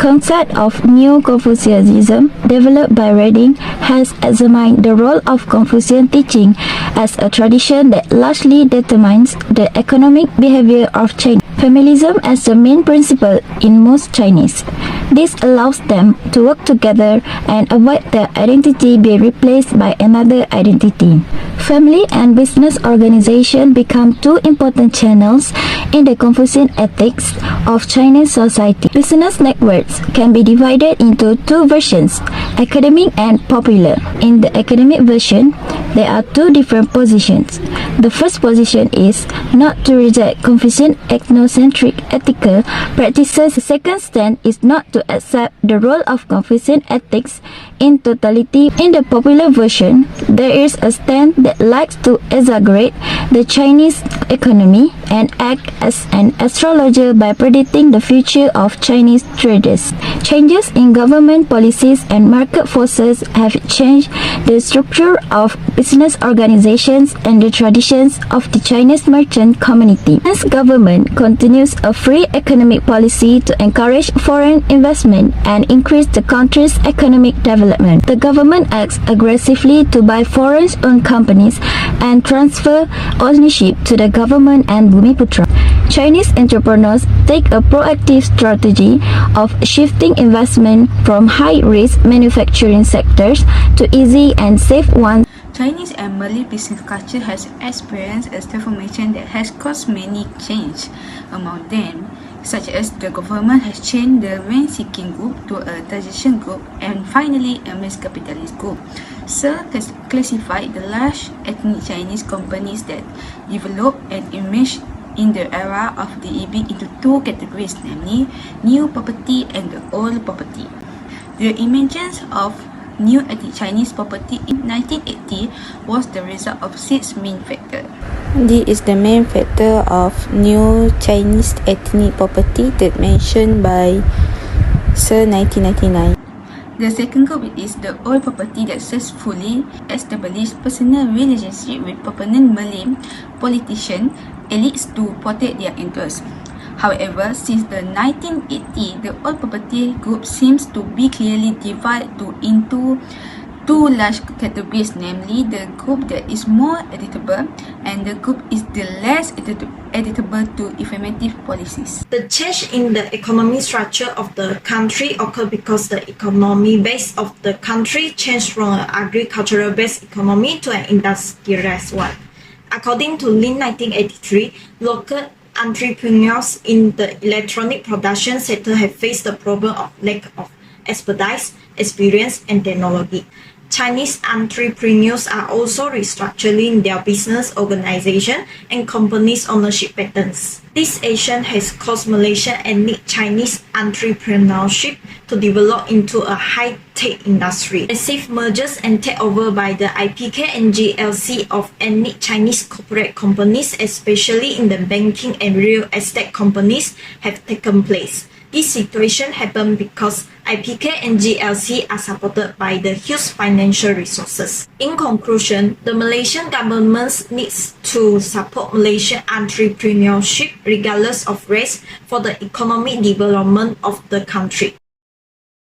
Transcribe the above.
concept of New Confucianism, developed by Reading, has examined the role of Confucian teaching as a tradition that largely determines the economic behavior of China. Familism as the main principle in most Chinese. This allows them to work together and avoid their identity being replaced by another identity. Family and business organization become two important channels in the Confucian ethics of Chinese society. Business networks can be divided into two versions, academic and popular. In the academic version, there are two different positions. The first position is not to reject Confucian ethnocentric ethical practices. The second stand is not to accept the role of Confucian ethics in totality. In the popular version, there is a stand that likes to exaggerate the Chinese economy and act as an astrologer by predicting the future of Chinese traders. Changes in government policies and market forces have changed the structure of business organizations and the traditions of the Chinese merchant community. As government continues a free economic policy to encourage foreign investment and increase the country's economic development, the government acts aggressively to buy foreign-owned companies and transfer ownership to the government and Bumiputra. Chinese entrepreneurs take a proactive strategy of shifting investment from high-risk manufacturing sectors to easy and safe ones. Chinese and Malay business culture has experienced a transformation that has caused many changes among them, such as the government has changed the rent-seeking group to a transition group and finally a mass capitalist group. Sir has classified the large ethnic Chinese companies that developed and emerged in the era of the EB into two categories, namely new property and the old property. The emergence of new ethnic Chinese property in 1980 was the result of six main factors. This is the main factor of new Chinese ethnic property that mentioned by Sir 1999. The second group is the old property that successfully established personal relationship with prominent Malay politicians, elites to protect their interests. However, since the 1980s, the old property group seems to be clearly divided into two large categories, namely the group that is more editable and the group is the less editable to affirmative policies. The change in the economic structure of the country occurred because the economy base of the country changed from an agricultural-based economy to an industrialized one. According to Lin 1983, local entrepreneurs in the electronic production sector have faced the problem of lack of expertise, experience, and technology. Chinese entrepreneurs are also restructuring their business organization and companies' ownership patterns. This action has caused Malaysian ethnic Chinese entrepreneurship to develop into a high-tech industry. Massive mergers and takeover by the IPK and GLC of ethnic Chinese corporate companies, especially in the banking and real estate companies, have taken place. This situation happened because IPK and GLC are supported by the huge financial resources. In conclusion, the Malaysian government needs to support Malaysian entrepreneurship regardless of race for the economic development of the country.